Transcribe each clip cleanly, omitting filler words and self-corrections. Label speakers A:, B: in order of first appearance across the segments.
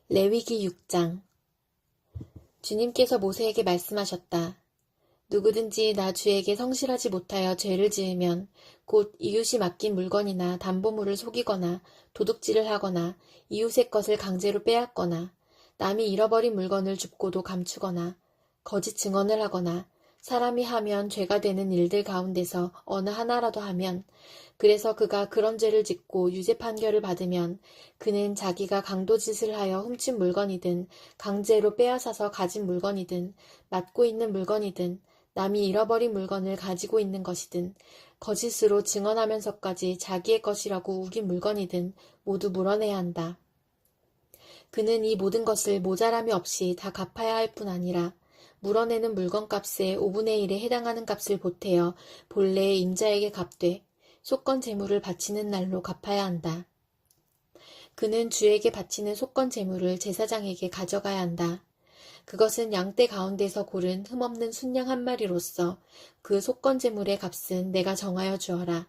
A: 레위기 6장. 주님께서 모세에게 말씀하셨다. 누구든지 나 주에게 성실하지 못하여 죄를 지으면 곧 이웃이 맡긴 물건이나 담보물을 속이거나 도둑질을 하거나 이웃의 것을 강제로 빼앗거나 남이 잃어버린 물건을 줍고도 감추거나 거짓 증언을 하거나 사람이 하면 죄가 되는 일들 가운데서 어느 하나라도 하면, 그래서 그가 그런 죄를 짓고 유죄 판결을 받으면 그는 자기가 강도짓을 하여 훔친 물건이든 강제로 빼앗아서 가진 물건이든 맡고 있는 물건이든 남이 잃어버린 물건을 가지고 있는 것이든 거짓으로 증언하면서까지 자기의 것이라고 우긴 물건이든 모두 물어내야 한다. 그는 이 모든 것을 모자람이 없이 다 갚아야 할 뿐 아니라 물어내는 물건값의 5분의 1에 해당하는 값을 보태어 본래의 임자에게 갚되 속건 제물을 바치는 날로 갚아야 한다. 그는 주에게 바치는 속건 제물을 제사장에게 가져가야 한다. 그것은 양떼 가운데서 고른 흠없는 순양 한 마리로서 그 속건 제물의 값은 내가 정하여 주어라.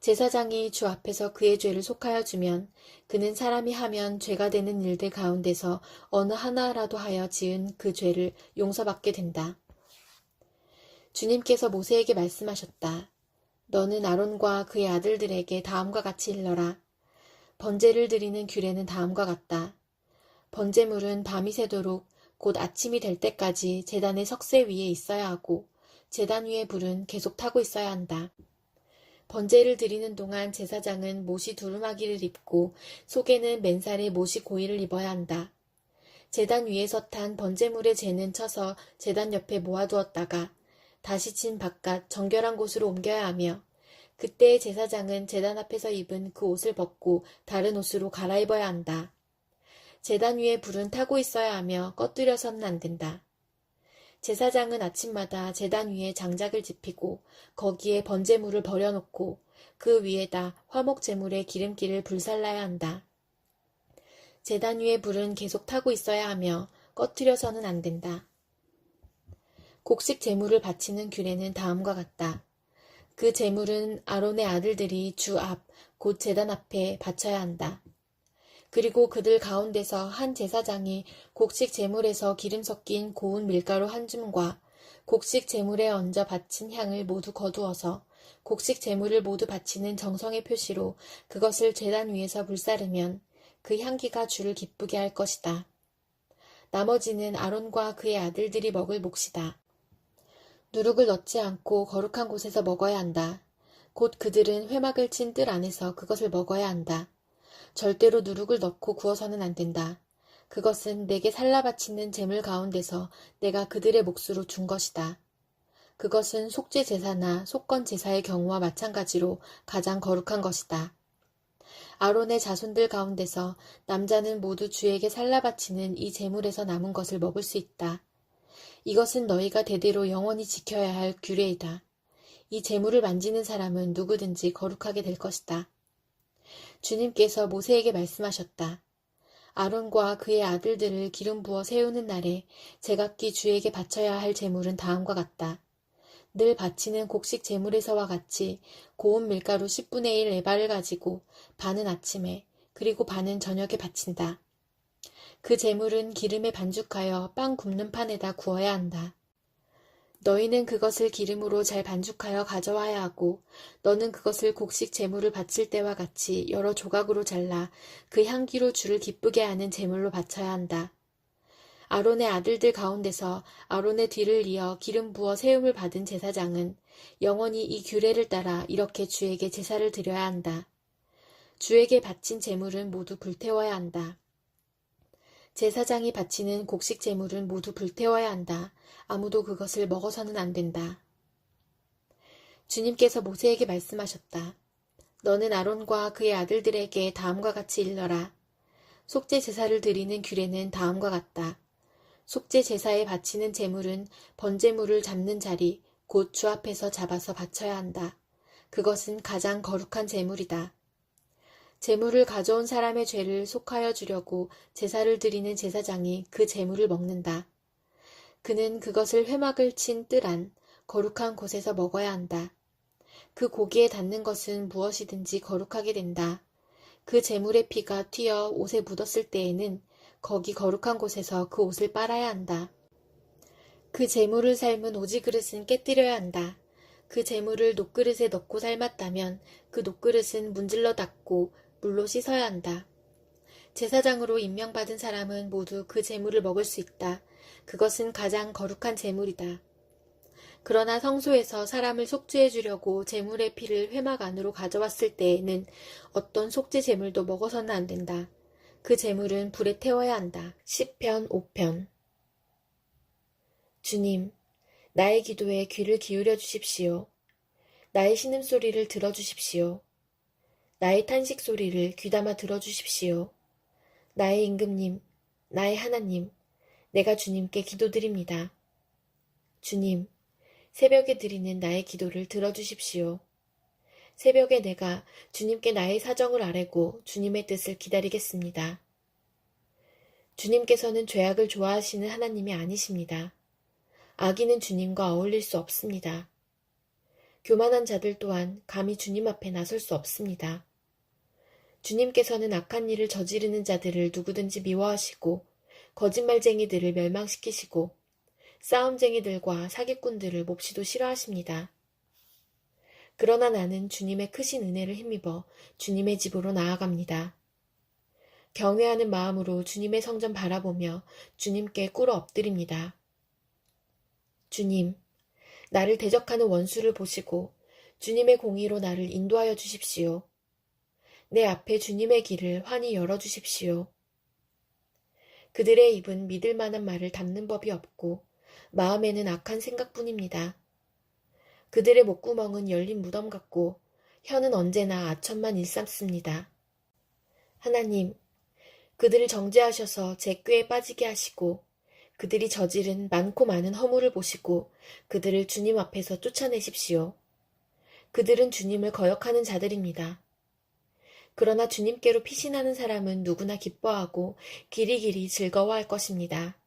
A: 제사장이 주 앞에서 그의 죄를 속하여 주면 그는 사람이 하면 죄가 되는 일들 가운데서 어느 하나라도 하여 지은 그 죄를 용서받게 된다. 주님께서 모세에게 말씀하셨다. 너는 아론과 그의 아들들에게 다음과 같이 일러라. 번제를 드리는 규례는 다음과 같다. 번제물은 밤이 새도록 곧 아침이 될 때까지 제단의 석쇠 위에 있어야 하고 제단 위의 불은 계속 타고 있어야 한다. 번제를 드리는 동안 제사장은 못이 두루마기를 입고 속에는 맨살에 못이 고이를 입어야 한다. 제단 위에서 탄 번제물의 재는 쳐서 제단 옆에 모아두었다가 다시 진 바깥 정결한 곳으로 옮겨야 하며, 그때 제사장은 제단 앞에서 입은 그 옷을 벗고 다른 옷으로 갈아입어야 한다. 제단 위에 불은 타고 있어야 하며 꺼뜨려서는 안 된다. 제사장은 아침마다 제단 위에 장작을 지피고 거기에 번제물을 버려놓고 그 위에다 화목 제물의 기름기를 불살라야 한다. 제단 위에 불은 계속 타고 있어야 하며 꺼뜨려서는 안 된다. 곡식 제물을 바치는 규례는 다음과 같다. 그 제물은 아론의 아들들이 주 앞, 곧 제단 앞에 바쳐야 한다. 그리고 그들 가운데서 한 제사장이 곡식 제물에서 기름 섞인 고운 밀가루 한 줌과 곡식 제물에 얹어 바친 향을 모두 거두어서 곡식 제물을 모두 바치는 정성의 표시로 그것을 제단 위에서 불사르면 그 향기가 주를 기쁘게 할 것이다. 나머지는 아론과 그의 아들들이 먹을 몫이다. 누룩을 넣지 않고 거룩한 곳에서 먹어야 한다. 곧 그들은 회막을 친 뜰 안에서 그것을 먹어야 한다. 절대로 누룩을 넣고 구워서는 안 된다. 그것은 내게 살라 바치는 제물 가운데서 내가 그들의 몫으로 준 것이다. 그것은 속죄 제사나 속건 제사의 경우와 마찬가지로 가장 거룩한 것이다. 아론의 자손들 가운데서 남자는 모두 주에게 살라 바치는 이 제물에서 남은 것을 먹을 수 있다. 이것은 너희가 대대로 영원히 지켜야 할 규례이다. 이 제물을 만지는 사람은 누구든지 거룩하게 될 것이다. 주님께서 모세에게 말씀하셨다. 아론과 그의 아들들을 기름 부어 세우는 날에 제각기 주에게 바쳐야 할 제물은 다음과 같다. 늘 바치는 곡식 제물에서와 같이 고운 밀가루 10분의 1 에바를 가지고 반은 아침에 그리고 반은 저녁에 바친다. 그 제물은 기름에 반죽하여 빵 굽는 판에다 구워야 한다. 너희는 그것을 기름으로 잘 반죽하여 가져와야 하고 너는 그것을 곡식 제물을 바칠 때와 같이 여러 조각으로 잘라 그 향기로 주를 기쁘게 하는 제물로 바쳐야 한다. 아론의 아들들 가운데서 아론의 뒤를 이어 기름 부어 세움을 받은 제사장은 영원히 이 규례를 따라 이렇게 주에게 제사를 드려야 한다. 주에게 바친 제물은 모두 불태워야 한다. 제사장이 바치는 곡식 제물은 모두 불태워야 한다. 아무도 그것을 먹어서는 안 된다. 주님께서 모세에게 말씀하셨다. 너는 아론과 그의 아들들에게 다음과 같이 일러라. 속죄 제사를 드리는 규례는 다음과 같다. 속죄 제사에 바치는 제물은 번제물을 잡는 자리, 곧 주 앞에서 잡아서 바쳐야 한다. 그것은 가장 거룩한 제물이다. 제물을 가져온 사람의 죄를 속하여 주려고 제사를 드리는 제사장이 그 제물을 먹는다. 그는 그것을 회막을 친 뜰 안, 거룩한 곳에서 먹어야 한다. 그 고기에 닿는 것은 무엇이든지 거룩하게 된다. 그 제물의 피가 튀어 옷에 묻었을 때에는 거기 거룩한 곳에서 그 옷을 빨아야 한다. 그 재물을 삶은 오지 그릇은 깨뜨려야 한다. 그 재물을 녹그릇에 넣고 삶았다면 그 녹그릇은 문질러 닦고 물로 씻어야 한다. 제사장으로 임명받은 사람은 모두 그 재물을 먹을 수 있다. 그것은 가장 거룩한 재물이다. 그러나 성소에서 사람을 속죄해 주려고 재물의 피를 회막 안으로 가져왔을 때에는 어떤 속죄 재물도 먹어서는 안 된다. 그 재물은 불에 태워야 한다. 시편 5편. 주님, 나의 기도에 귀를 기울여 주십시오. 나의 신음소리를 들어주십시오. 나의 탄식 소리를 귀담아 들어주십시오. 나의 임금님, 나의 하나님, 내가 주님께 기도드립니다. 주님, 새벽에 드리는 나의 기도를 들어주십시오. 새벽에 내가 주님께 나의 사정을 아뢰고 주님의 뜻을 기다리겠습니다. 주님께서는 죄악을 좋아하시는 하나님이 아니십니다. 악인은 주님과 어울릴 수 없습니다. 교만한 자들 또한 감히 주님 앞에 나설 수 없습니다. 주님께서는 악한 일을 저지르는 자들을 누구든지 미워하시고 거짓말쟁이들을 멸망시키시고 싸움쟁이들과 사기꾼들을 몹시도 싫어하십니다. 그러나 나는 주님의 크신 은혜를 힘입어 주님의 집으로 나아갑니다. 경외하는 마음으로 주님의 성전 바라보며 주님께 꿇어 엎드립니다. 주님, 나를 대적하는 원수를 보시고 주님의 공의로 나를 인도하여 주십시오. 내 앞에 주님의 길을 환히 열어주십시오. 그들의 입은 믿을 만한 말을 담는 법이 없고 마음에는 악한 생각뿐입니다. 그들의 목구멍은 열린 무덤 같고 혀는 언제나 아첨만 일삼습니다. 하나님, 그들을 정죄하셔서 제 꾀에 빠지게 하시고 그들이 저지른 많고 많은 허물을 보시고 그들을 주님 앞에서 쫓아내십시오. 그들은 주님을 거역하는 자들입니다. 그러나 주님께로 피신하는 사람은 누구나 기뻐하고 길이길이 즐거워할 것입니다.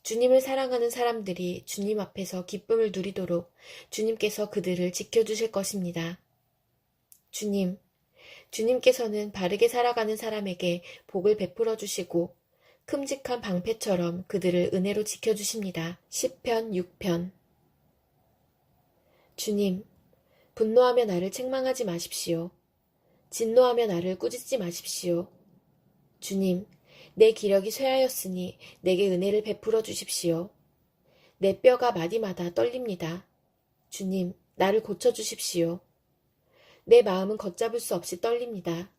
A: 주님을 사랑하는 사람들이 주님 앞에서 기쁨을 누리도록 주님께서 그들을 지켜주실 것입니다. 주님, 주님께서는 바르게 살아가는 사람에게 복을 베풀어 주시고 큼직한 방패처럼 그들을 은혜로 지켜주십니다. 시편 6편. 주님, 분노하며 나를 책망하지 마십시오. 진노하며 나를 꾸짖지 마십시오. 주님, 내 기력이 쇠하였으니 내게 은혜를 베풀어 주십시오. 내 뼈가 마디마다 떨립니다. 주님, 나를 고쳐주십시오. 내 마음은 걷잡을 수 없이 떨립니다.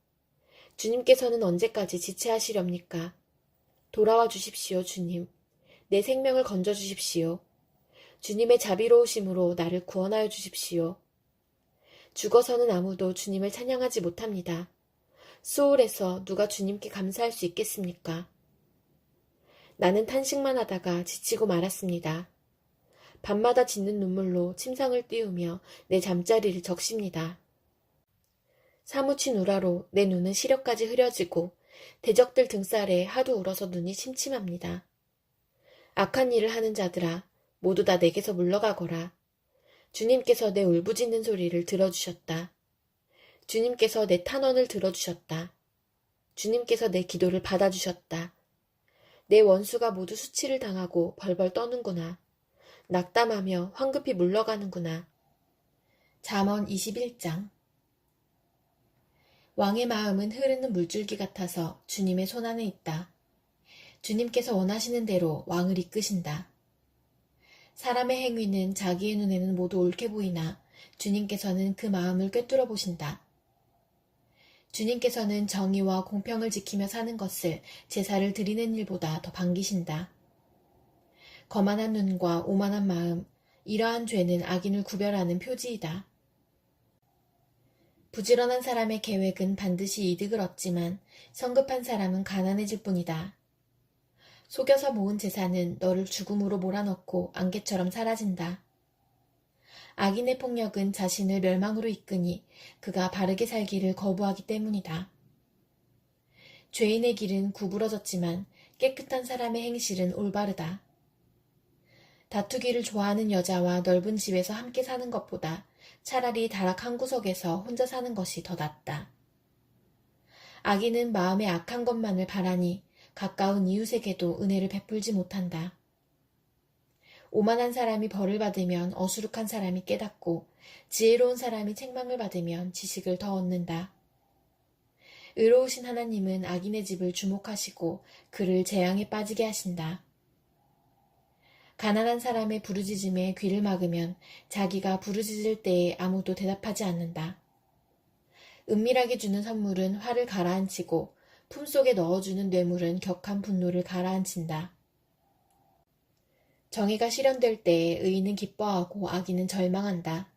A: 주님께서는 언제까지 지체하시렵니까? 돌아와 주십시오, 주님. 내 생명을 건져주십시오. 주님의 자비로우심으로 나를 구원하여 주십시오. 죽어서는 아무도 주님을 찬양하지 못합니다. 수월에서 누가 주님께 감사할 수 있겠습니까? 나는 탄식만 하다가 지치고 말았습니다. 밤마다 짓는 눈물로 침상을 띄우며 내 잠자리를 적십니다. 사무친 우라로 내 눈은 시력까지 흐려지고 대적들 등살에 하도 울어서 눈이 침침합니다. 악한 일을 하는 자들아, 모두 다 내게서 물러가거라. 주님께서 내 울부짖는 소리를 들어주셨다. 주님께서 내 탄원을 들어주셨다. 주님께서 내 기도를 받아주셨다. 내 원수가 모두 수치를 당하고 벌벌 떠는구나. 낙담하며 황급히 물러가는구나. 잠언 21장. 왕의 마음은 흐르는 물줄기 같아서 주님의 손안에 있다. 주님께서 원하시는 대로 왕을 이끄신다. 사람의 행위는 자기의 눈에는 모두 옳게 보이나 주님께서는 그 마음을 꿰뚫어 보신다. 주님께서는 정의와 공평을 지키며 사는 것을 제사를 드리는 일보다 더 반기신다. 거만한 눈과 오만한 마음, 이러한 죄는 악인을 구별하는 표지이다. 부지런한 사람의 계획은 반드시 이득을 얻지만 성급한 사람은 가난해질 뿐이다. 속여서 모은 재산은 너를 죽음으로 몰아넣고 안개처럼 사라진다. 악인의 폭력은 자신을 멸망으로 이끄니 그가 바르게 살기를 거부하기 때문이다. 죄인의 길은 구부러졌지만 깨끗한 사람의 행실은 올바르다. 다투기를 좋아하는 여자와 넓은 집에서 함께 사는 것보다 차라리 다락 한 구석에서 혼자 사는 것이 더 낫다. 악인은 마음에 악한 것만을 바라니 가까운 이웃에게도 은혜를 베풀지 못한다. 오만한 사람이 벌을 받으면 어수룩한 사람이 깨닫고 지혜로운 사람이 책망을 받으면 지식을 더 얻는다. 의로우신 하나님은 악인의 집을 주목하시고 그를 재앙에 빠지게 하신다. 가난한 사람의 부르짖음에 귀를 막으면 자기가 부르짖을 때에 아무도 대답하지 않는다. 은밀하게 주는 선물은 화를 가라앉히고 품속에 넣어주는 뇌물은 격한 분노를 가라앉힌다. 정의가 실현될 때에 의인은 기뻐하고 악인은 절망한다.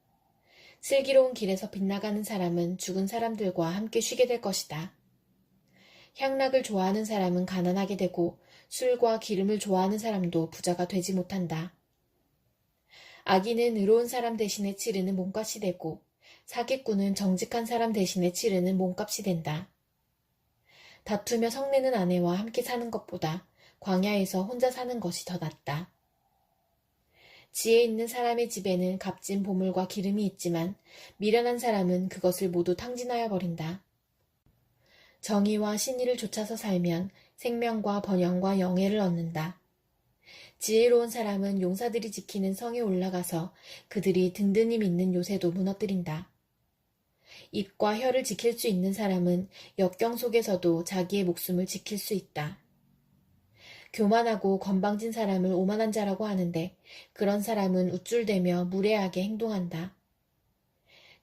A: 슬기로운 길에서 빗나가는 사람은 죽은 사람들과 함께 쉬게 될 것이다. 향락을 좋아하는 사람은 가난하게 되고 술과 기름을 좋아하는 사람도 부자가 되지 못한다. 악인은 의로운 사람 대신에 치르는 몸값이 되고 사기꾼은 정직한 사람 대신에 치르는 몸값이 된다. 다투며 성내는 아내와 함께 사는 것보다 광야에서 혼자 사는 것이 더 낫다. 지혜 있는 사람의 집에는 값진 보물과 기름이 있지만 미련한 사람은 그것을 모두 탕진하여 버린다. 정의와 신의를 쫓아서 살면 생명과 번영과 영예를 얻는다. 지혜로운 사람은 용사들이 지키는 성에 올라가서 그들이 든든히 믿는 요새도 무너뜨린다. 입과 혀를 지킬 수 있는 사람은 역경 속에서도 자기의 목숨을 지킬 수 있다. 교만하고 건방진 사람을 오만한 자라고 하는데 그런 사람은 우쭐대며 무례하게 행동한다.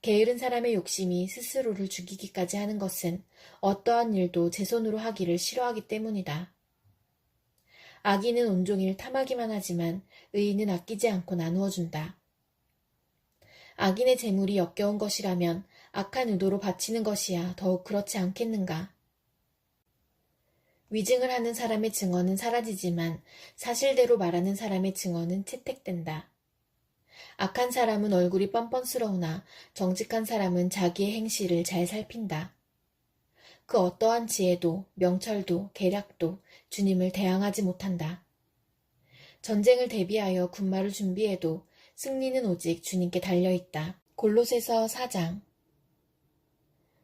A: 게으른 사람의 욕심이 스스로를 죽이기까지 하는 것은 어떠한 일도 제 손으로 하기를 싫어하기 때문이다. 악인은 온종일 탐하기만 하지만 의인은 아끼지 않고 나누어 준다. 악인의 재물이 역겨운 것이라면 악한 의도로 바치는 것이야 더욱 그렇지 않겠는가. 위증을 하는 사람의 증언은 사라지지만 사실대로 말하는 사람의 증언은 채택된다. 악한 사람은 얼굴이 뻔뻔스러우나 정직한 사람은 자기의 행실을 잘 살핀다. 그 어떠한 지혜도 명철도 계략도 주님을 대항하지 못한다. 전쟁을 대비하여 군마를 준비해도 승리는 오직 주님께 달려있다. 골로새서 4장.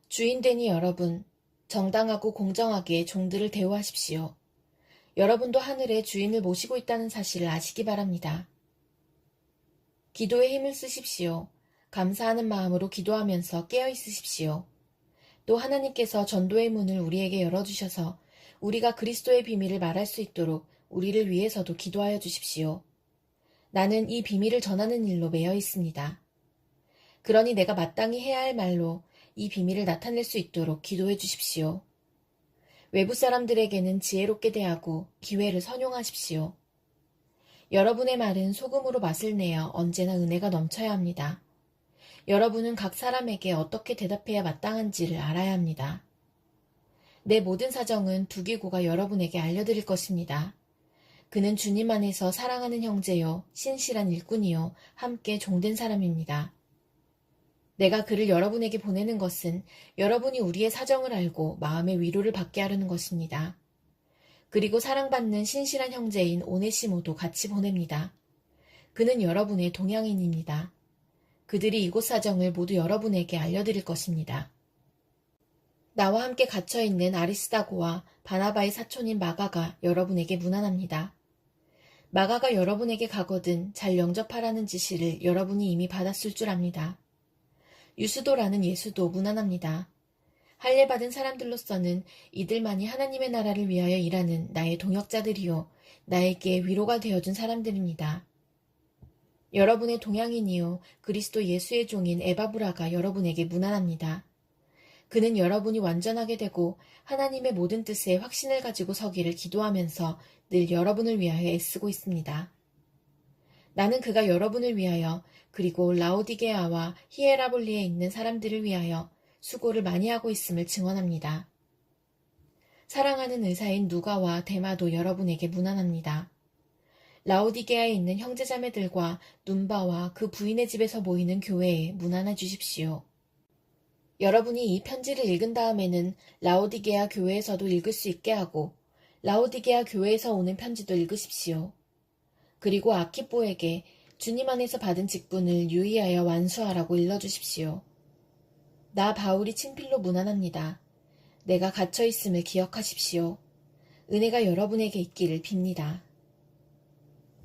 A: 주인되니 여러분, 정당하고 공정하게 종들을 대우하십시오. 여러분도 하늘의 주인을 모시고 있다는 사실을 아시기 바랍니다. 기도에 힘을 쓰십시오. 감사하는 마음으로 기도하면서 깨어 있으십시오. 또 하나님께서 전도의 문을 우리에게 열어주셔서 우리가 그리스도의 비밀을 말할 수 있도록 우리를 위해서도 기도하여 주십시오. 나는 이 비밀을 전하는 일로 매여 있습니다. 그러니 내가 마땅히 해야 할 말로 이 비밀을 나타낼 수 있도록 기도해 주십시오. 외부 사람들에게는 지혜롭게 대하고 기회를 선용하십시오. 여러분의 말은 소금으로 맛을 내어 언제나 은혜가 넘쳐야 합니다. 여러분은 각 사람에게 어떻게 대답해야 마땅한지를 알아야 합니다. 내 모든 사정은 두기고가 여러분에게 알려드릴 것입니다. 그는 주님 안에서 사랑하는 형제요, 신실한 일꾼이요, 함께 종된 사람입니다. 내가 그를 여러분에게 보내는 것은 여러분이 우리의 사정을 알고 마음의 위로를 받게 하려는 것입니다. 그리고 사랑받는 신실한 형제인 오네시모도 같이 보냅니다. 그는 여러분의 동양인입니다. 그들이 이곳 사정을 모두 여러분에게 알려드릴 것입니다. 나와 함께 갇혀있는 아리스다고와 바나바의 사촌인 마가가 여러분에게 문안합니다. 마가가 여러분에게 가거든 잘 영접하라는 지시를 여러분이 이미 받았을 줄 압니다. 유스도라는 예수도 문안합니다. 할례받은 사람들로서는 이들만이 하나님의 나라를 위하여 일하는 나의 동역자들이요, 나에게 위로가 되어준 사람들입니다. 여러분의 동양인이요, 그리스도 예수의 종인 에바브라가 여러분에게 문안합니다. 그는 여러분이 완전하게 되고 하나님의 모든 뜻에 확신을 가지고 서기를 기도하면서 늘 여러분을 위하여 애쓰고 있습니다. 나는 그가 여러분을 위하여 그리고 라오디게아와 히에라볼리에 있는 사람들을 위하여 수고를 많이 하고 있음을 증언합니다. 사랑하는 의사인 누가와 데마도 여러분에게 문안합니다. 라오디게아에 있는 형제자매들과 눈바와 그 부인의 집에서 모이는 교회에 문안해 주십시오. 여러분이 이 편지를 읽은 다음에는 라오디게아 교회에서도 읽을 수 있게 하고 라오디게아 교회에서 오는 편지도 읽으십시오. 그리고 아키뽀에게 주님 안에서 받은 직분을 유의하여 완수하라고 일러주십시오. 나 바울이 친필로 문안합니다. 내가 갇혀있음을 기억하십시오. 은혜가 여러분에게 있기를 빕니다.